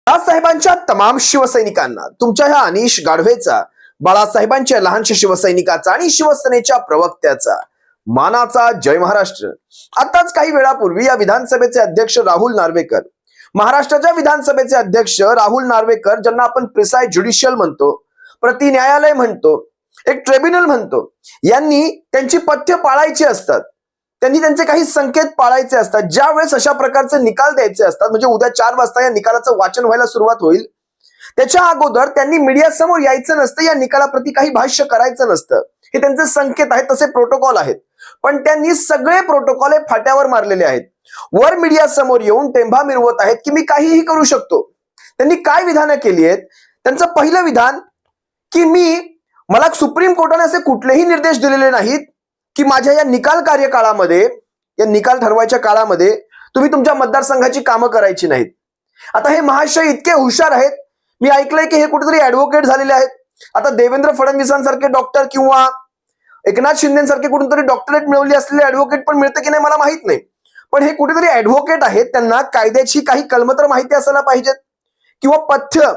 बाळासाहेबांच्या तमाम शिवसैनिकांना, तुमच्या ह्या अनिश गाढवेचा, बाळासाहेबांच्या लहानशा शिवसैनिकाचा आणि शिवसेनेच्या प्रवक्त्याचा मानाचा जय महाराष्ट्र. आताच काही वेळापूर्वी या विधानसभेचे अध्यक्ष राहुल नार्वेकर, महाराष्ट्राच्या विधानसभेचे अध्यक्ष राहुल नार्वेकर, ज्यांना आपण प्रिसाइड ज्युडिशियल म्हणतो, प्रति न्यायालय म्हणतो, एक ट्रिब्युनल म्हणतो, यांनी त्यांची पथ्य पाळायची असतात. त्यांनी त्यांचे काही संकेत पाळायचे असतात. ज्या वेळेस अशा प्रकारचे निकाल द्यायचे असतात, म्हणजे उद्या 4 वाजता या निकालाचं वाचन व्हायला सुरुवात होईल, त्याच्या अगोदर त्यांनी मीडिया समोर यायचं नसतं, या निकालाप्रती काही भाष्य करायचं नसतं. हे त्यांचे संकेत आहेत, तसे प्रोटोकॉल आहेत. पण त्यांनी सगळे प्रोटोकॉल हे फाट्यावर मारलेले आहेत. वर मीडिया समोर येऊन टेंभा मिरवत आहेत की मी काहीही करू शकतो. त्यांनी काय विधानं केली आहेत? त्यांचं पहिलं विधान की मला सुप्रीम कोर्टाने असे कुठलेही निर्देश दिलेले नाहीत की माझ्या या निकाल कार्यकाळामध्ये, या निकाल ठरवायच्या काळामध्ये तुम्ही तुमच्या मतदारसंघाची कामं करायची नाहीत. आता हे महाशय इतके हुशार आहेत, मी ऐकलंय की हे कुठेतरी ऍडव्होकेट झालेले आहेत. आता देवेंद्र फडणवीसांसारखे डॉक्टर किंवा एकनाथ शिंदेसारखे कुठूनतरी डॉक्टरेट मिळवली असलेले ऍडव्होकेट पण मिळतं की नाही मला माहित नाही, पण हे कुठेतरी ऍडव्होकेट आहेत. त्यांना कायद्याची काही कलमतर माहिती असायला पाहिजेत, किंवा पथ्य,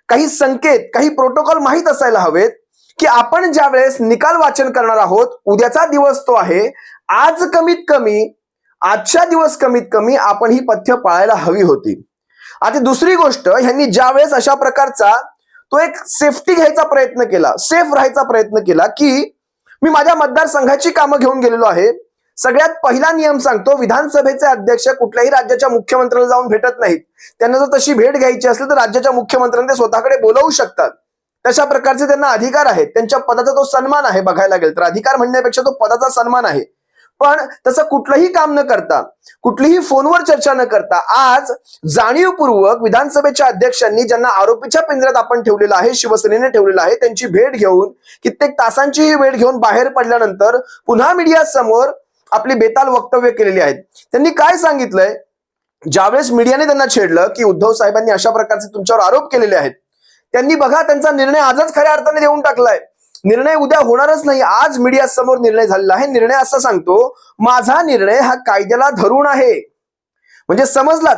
काही संकेत, काही प्रोटोकॉल माहित असायला हवेत की आपण ज्या वेळेस निकाल वाचन करणार आहोत, उद्याचा दिवस तो आहे, आज कमीत कमी, आजच्या दिवस कमीत कमी आपण ही पथ्य पाळायला हवी होती. आता दुसरी गोष्ट, ह्यांनी ज्या वेळेस अशा प्रकारचा तो एक सेफ्टी घ्यायचा प्रयत्न केला, सेफ राहायचा प्रयत्न केला की मी माझ्या मतदारसंघाची कामं घेऊन गेलेलो आहे. सगळ्यात पहिला नियम सांगतो, विधानसभेचे अध्यक्ष कुठल्याही राज्याच्या मुख्यमंत्र्याला जाऊन भेटत नाहीत. त्यांना जर तशी भेट घ्यायची असेल तर राज्याच्या मुख्यमंत्र्यांना ते स्वतःकडे बोलवू शकतात. तशा प्रकारचे त्यांना अधिकार आहेत. त्यांच्या पदाचा तो सन्मान आहे. बघायला गेलं तर अधिकार म्हणण्यापेक्षा तो पदाचा सन्मान आहे. पण तसं कुठलंही काम न करता, कुठलीही फोनवर चर्चा न करता, आज जाणीवपूर्वक विधानसभेच्या अध्यक्षांनी, ज्यांना आरोपीच्या पिंजऱ्यात आपण ठेवलेलं आहे, शिवसेनेने ठेवलेलं आहे, त्यांची भेट घेऊन, कित्येक तासांची भेट घेऊन बाहेर पडल्यानंतर पुन्हा मीडिया समोर आपली बेताल वक्तव्य केलेली आहेत. त्यांनी काय सांगितलंय? ज्यावेळेस मीडियाने त्यांना छेडलं की उद्धव साहेबांनी अशा प्रकारचे तुमच्यावर आरोप केलेले आहेत, त्यांनी बघा त्यांचा निर्णय आजच खऱ्या अर्थाने देऊन टाकलाय. निर्णय उद्या होणारच नाही, आज मीडिया समोर निर्णय झालेला आहे. निर्णय असा सांगतो, माझा निर्णय हा कायद्याला धरून आहे. म्हणजे समजलात,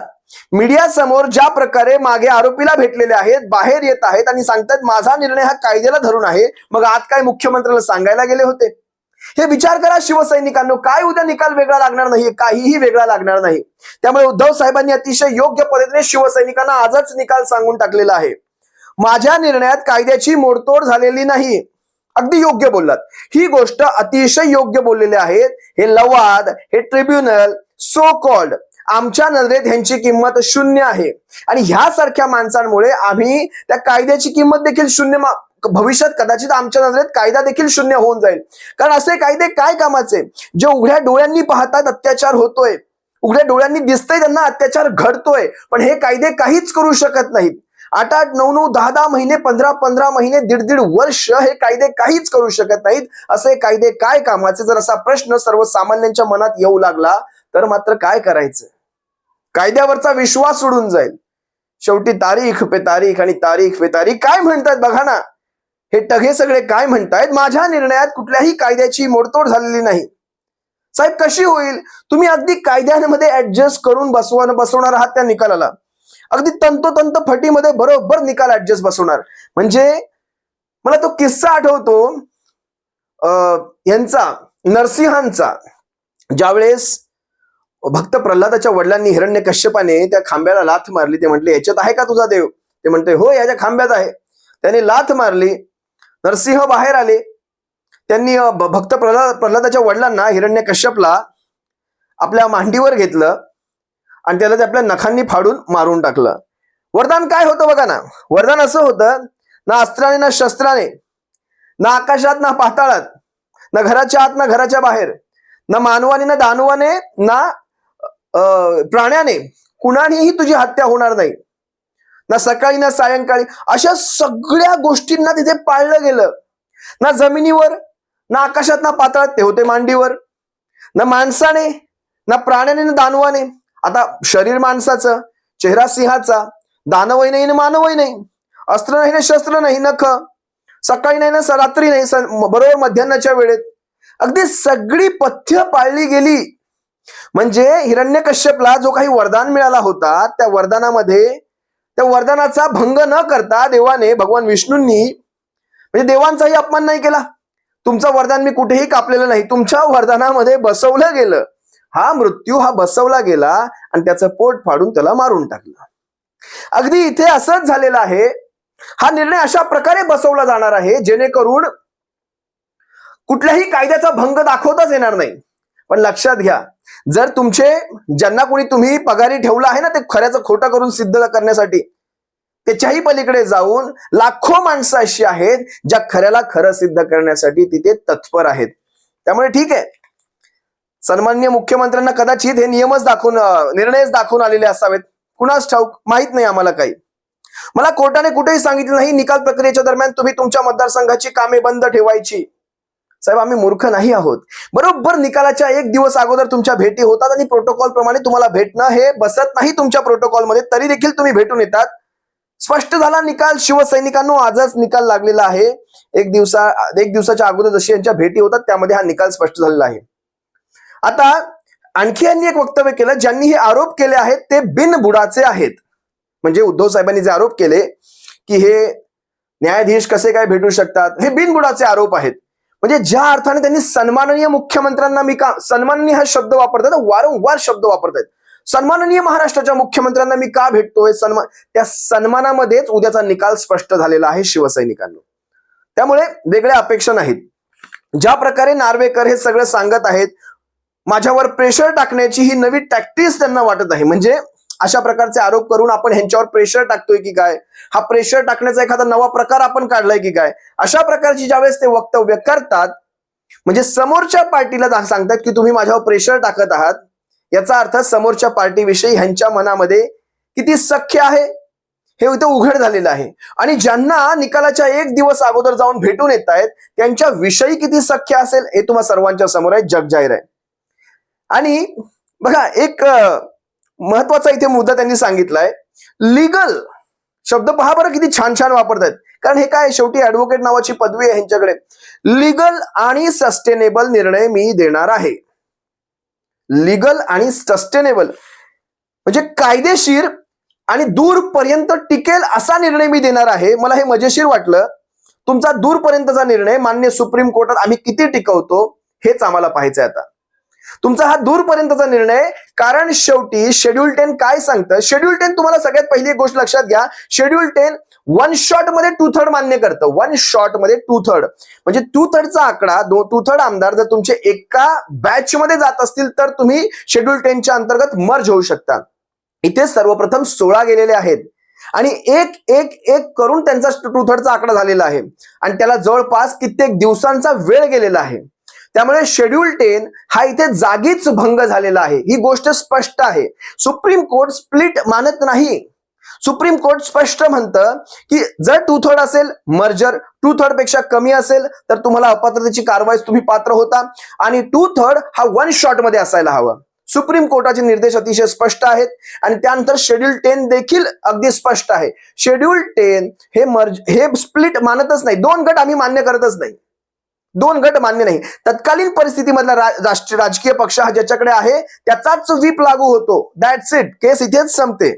मीडिया समोर ज्या प्रकारे मागे आरोपीला भेटलेले आहेत, बाहेर येत आहेत आणि सांगतात माझा निर्णय हा कायद्याला धरून आहे. मग आज काय मुख्यमंत्र्याला सांगायला गेले होते? हे विचार करा शिवसैनिकांनो. काय उद्या निकाल वेगळा लागणार नाही, काहीही वेगळा लागणार नाही. त्यामुळे उद्धव साहेबांनी अतिशय योग्य पद्धतीने शिवसैनिकांना आजच निकाल सांगून टाकलेला आहे. माझ्या निर्णयात कायद्याची मोडतोड झालेली नाही. अगदी योग्य बोललात, ही गोष्ट अतिशय योग्य बोललेले आहेत. हे लवाद, हे ट्रिब्युनल, सो कॉल्ड, आमच्या नजरेत ह्यांची किंमत शून्य आहे. आणि ह्यासारख्या माणसांमुळे आम्ही त्या कायद्याची किंमत देखील शून्य, भविष्यात कदाचित आमच्या नजरेत कायदा देखील शून्य होऊन जाईल. कारण असे कायदे काय कामाचे, जे उघड्या डोळ्यांनी पाहतात अत्याचार होतोय, उघड्या डोळ्यांनी दिसतंय त्यांना अत्याचार घडतोय, पण हे कायदे काहीच करू शकत नाहीत. 8-8, 9-9, 10-10 महिने, 15-15 महिने, 1.5-1.5 वर्ष हे कायदे काहीच करू शकत नाहीत. असे कायदे काय कामाचे? जर असा प्रश्न सर्वसामान्यांच्या मनात येऊ लागला तर मात्र काय करायचं? कायद्यावरचा विश्वास उडून जाईल. शेवटी तारीख पे तारीख आणि तारीख पे तारीख. काय म्हणतात बघा ना, हे टघे सगळे काय म्हणतायत? माझ्या निर्णयात कुठल्याही कायद्याची मोडतोड झालेली नाही. साहेब कशी होईल? तुम्ही अगदी कायद्यांमध्ये ऍडजस्ट करून बसवणार आहात त्या निकालाला. अगदी तंतोतंत फटीमध्ये बरोबर निकाल ऍडजस्ट बसवणार. म्हणजे मला तो किस्सा आठवतो यांचा, नरसिंहांचा. ज्यावेळेस भक्त प्रल्हादाच्या वडिलांनी हिरण्यकश्यपाने त्या खांब्याला लाथ मारली, ते म्हटले याच्यात आहे का तुझा देव? ते म्हणते हो, याच्या खांब्यात आहे. त्याने लाथ मारली, नरसिंह बाहेर आले. त्यांनी भक्त प्रल्हादाच्या वडिलांना, हिरण्यकश्यपला आपल्या मांडीवर घेतलं आणि त्याला ते आपल्या नखांनी फाडून मारून टाकलं. वरदान काय होतं बघा ना. वरदान असं होतं, ना अस्त्राने ना शस्त्राने, ना आकाशात ना पाताळात, ना घराच्या आत ना घराच्या बाहेर, ना मानवाने ना दानवाने ना प्राण्याने, कुणानेही तुझी हत्या होणार नाही. ना सकाळी ना सायंकाळी. अशा सगळ्या गोष्टींना तिथे पाळलं गेलं. ना जमिनीवर ना आकाशात ना पाताळात, ते होते मांडीवर. ना माणसाने ना प्राण्याने ना दानवाने. आता शरीर माणसाचं, चेहरा सिंहाचा, दानवही नाही ना मानवही नाही, अस्त्र नाही ना शस्त्र नाही, नख, सकाळी नाही ना रात्री नाही, बरोबर मध्यान्हाच्या वेळेत. अगदी सगळी पथ्य पाळली गेली. म्हणजे हिरण्यकश्यपला जो काही वरदान मिळाला होता, त्या वरदानामध्ये त्या वरदानाचा भंग न करता देवाने, भगवान विष्णूंनी, म्हणजे देवांचाही अपमान नाही केला. तुमचं वरदान मी कुठेही कापलेलं नाही, तुमच्या वरदानामध्ये बसवलं गेलं. हा मृत्यू हा बसवला गेला आणि त्याचं पोट फाडून त्याला मारून टाकलं. अगदी इथे असंच झालेलं आहे. हा निर्णय अशा प्रकारे बसवला जाणार आहे जेणेकरून कुठल्याही कायद्याचा भंग दाखवताच येणार नाही. पण लक्षात घ्या, जर तुमचे ज्यांना कोणी तुम्ही पगारी ठेवला आहे ना, ते खऱ्याचं खोटं करून सिद्ध करण्यासाठी, त्याच्याही पलीकडे जाऊन लाखो माणसं अशी आहेत ज्या खऱ्याला खरं सिद्ध करण्यासाठी तिथे तत्पर आहेत. त्यामुळे ठीक आहे, सन्माननीय मुख्यमंत्र्यांना कदाचित हे नियमच निर्णयच दाखवून आलेले असावेत, कुणाच ठाऊक, माहित नाही आम्हाला काही. मला कोर्टाने कुठेही सांगितलं नाही निकाल प्रक्रियेच्या दरम्यान तुम्ही तुमच्या मतदारसंघाची कामे बंद ठेवायची. साहेब, आम्ही मूर्ख नाही आहोत. बरोबर निकालाच्या एक दिवस अगोदर तुमच्या भेटी होतात आणि प्रोटोकॉल प्रमाणे तुम्हाला भेटणं हे बसत नाही तुमच्या प्रोटोकॉलमध्ये, तरी देखील तुम्ही भेटून येतात. स्पष्ट झाला निकाल. शिवसैनिकांनो, आजच निकाल लागलेला आहे. एक दिवसाच्या अगोदर जशी यांच्या भेटी होतात त्यामध्ये हा निकाल स्पष्ट झालेला आहे. आता आणखी यांनी एक वक्तव्य केलं, ज्यांनी हे आरोप केले आहेत ते बिनबुडाचे आहेत. म्हणजे उद्धव साहेबांनी जे आरोप केले की हे न्यायाधीश कसे काय भेटू शकतात, हे बिनबुडाचे आरोप आहेत. म्हणजे ज्या अर्थाने त्यांनी सन्माननीय मुख्यमंत्र्यांना सन्माननीय हा शब्द वापरतात, वारंवार शब्द वापरतात, सन्माननीय महाराष्ट्राच्या मुख्यमंत्र्यांना मी का भेटतोय, त्या सन्मानामध्येच उद्याचा निकाल स्पष्ट झालेला आहे शिवसैनिकांना. त्यामुळे वेगळ्या अपेक्षा नाहीत. ज्या प्रकारे नार्वेकर हे सगळं सांगत आहेत, माझ्यावर प्रेशर टाकण्याची ही नवी टॅक्टिक्स त्यांना वाटत आहे. म्हणजे अशा प्रकारचे आरोप करून आपण ह्यांच्यावर प्रेशर टाकतोय की काय, हा प्रेशर टाकण्याचा एखादा नवा प्रकार आपण काढलाय की काय, अशा प्रकारची ज्यावेळेस ते वक्तव्य करतात, म्हणजे समोरच्या पार्टीला सांगतात की तुम्ही माझ्यावर प्रेशर टाकत आहात, याचा अर्थ समोरच्या पार्टीविषयी ह्यांच्या मनामध्ये किती सख्य आहे हे इथं उघड झालेलं आहे. आणि ज्यांना निकालाच्या एक दिवस अगोदर जाऊन भेटून येत आहेत त्यांच्या विषयी किती सख्य असेल हे तुम्हा सर्वांच्या समोर आहे, जगजाहीर आहे. आणि बघा, एक महत्वाचा इथे मुद्दा त्यांनी सांगितलाय, लीगल शब्द पहा बरं किती छान छान वापरतात, कारण हे काय, शेवटी ऍडव्होकेट नावाची पदवी आहे ह्यांच्याकडे. लीगल आणि सस्टेनेबल निर्णय मी देणार आहे. लीगल आणि सस्टेनेबल म्हणजे कायदेशीर आणि दूरपर्यंत टिकेल असा निर्णय मी देणार आहे. मला हे मजेशीर वाटलं. तुमचा दूरपर्यंतचा निर्णय मान्य सुप्रीम कोर्टात आम्ही किती टिकवतो हेच आम्हाला पाहायचंय आता. तुमचा हा दूरपर्यंतचा निर्णय, कारण शेवटी शेड्यूल 10 काय सांगतं, शेड्यूल 10 तुम्हाला सगळ्यात पहिली एक गोष्ट लक्षात घ्या, शेड्यूल 10 वन शॉट मध्ये 2/3 मान्य करतं. वन शॉट मध्ये 2/3 म्हणजे 2/3चा आकडा, 2/3 आमदार जर तुमचे एका बॅच मध्ये जात असतील तर तुम्ही शेड्यूल 10च्या अंतर्गत मर्ज होऊ शकता. इथे सर्वप्रथम 16 गेलेले आहेत आणि एक एक एक करून त्यांचा 2/3चा आकडा झालेला आहे आणि त्याला जवळपास कित्येक दिवसांचा वेळ गेलेला आहे. त्यामुळे शेड्यूल 10 हा इथे जागीच भंग झालेला आहे. ही गोष्ट स्पष्ट आहे. सुप्रीम कोर्ट स्प्लिट मानत नाही. सुप्रीम कोर्ट स्पष्ट म्हणतं की जर 2/3 असेल मर्जर, 2/3 पेक्षा कमी असेल तर तुम्हाला अपात्रतेची कारवाई तुम्ही पात्र होता आणि 2/3 हा वन शॉट मध्ये असायला हवं. सुप्रीम कोर्टाचे निर्देश अतिशय स्पष्ट आहेत आणि त्यानंतर शेड्यूल 10 देखील अगदी स्पष्ट आहे. शेड्यूल 10 हे स्प्लिट मानतच नाही. 2 गट आम्ही मान्य करतच नाही. 2 गट मान्य नाही. तत्कालीन परिस्थितीमधला राजकीय पक्ष हा ज्याच्याकडे आहे त्याचाच व्हीप लागू होतो. That's it. केस इथेच संपते.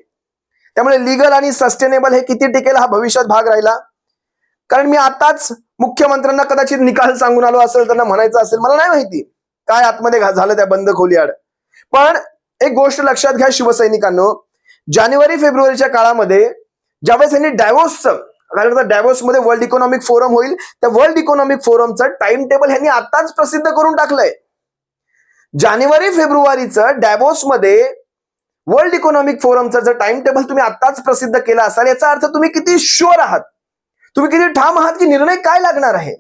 त्यामुळे लीगल आणि सस्टेनेबल हे किती टिकेल हा भविष्यात भाग राहिला. कारण मी आताच मुख्यमंत्र्यांना कदाचित निकाल सांगून आलो असेल, त्यांना म्हणायचं असेल, मला नाही माहिती काय आतमध्ये झालं त्या बंद खोलीआड. पण एक गोष्ट लक्षात घ्या शिवसैनिकांनो, जानेवारी फेब्रुवारीच्या काळामध्ये ज्यावेळेस यांनी डॅव्होस मध्ये वर्ल्ड इकॉनॉमिक फोरम होईल, त्या वर्ल्ड इकॉनॉमिक फोरमचं टाइम टेबल यांनी आताच प्रसिद्ध करून टाकलंय. जानेवारी फेब्रुवारीचं डॅव्होस मध्ये वर्ल्ड इकॉनॉमिक फोरमचं जर टाइम टेबल तुम्ही आताच प्रसिद्ध केला असाल, याचा अर्थ तुम्ही किती शुअर आहात, तुम्ही किती ठाम आहात की निर्णय काय लागणार आहे.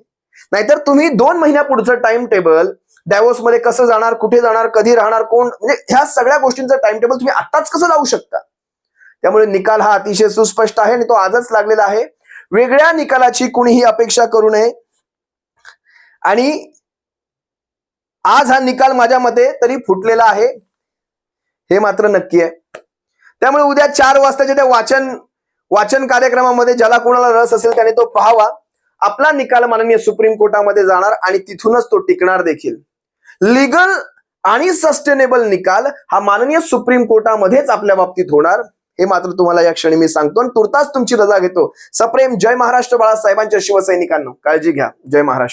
नाहीतर तुम्ही 2 महिन्यापुढचं टाइम टेबल डॅव्होस मध्ये कसं जाणार, कुठे जाणार, कधी राहणार, कोण, म्हणजे ह्या सगळ्या गोष्टींचं टाइम टेबल तुम्ही आताच कसं लावू शकता. त्यामुळे निकाल हा अतिशय सुस्पष्ट आहे आणि तो आजच लागलेला आहे. वेगळ्या निकालाची कुणीही अपेक्षा करू नये आणि आज हा निकाल माझ्या मते तरी फुटलेला आहे हे मात्र नक्की आहे. त्यामुळे उद्या 4 वाजताच्या त्या वाचन कार्यक्रमामध्ये ज्याला कोणाला रस असेल त्याने तो पाहावा. आपला निकाल माननीय सुप्रीम कोर्टामध्ये जाणार आणि तिथूनच तो टिकणार देखील. लीगल आणि सस्टेनेबल निकाल हा माननीय सुप्रीम कोर्टामध्येच आपल्या बाबतीत होणार हे मात्र तुम्हाला या क्षणी मी सांगतो आणि तुर्तास तुमची रजा घेतो. सप्रेम जय महाराष्ट्र बाळासाहेबांच्या शिवसैनिकांनो, काळजी घ्या. जय महाराष्ट्र.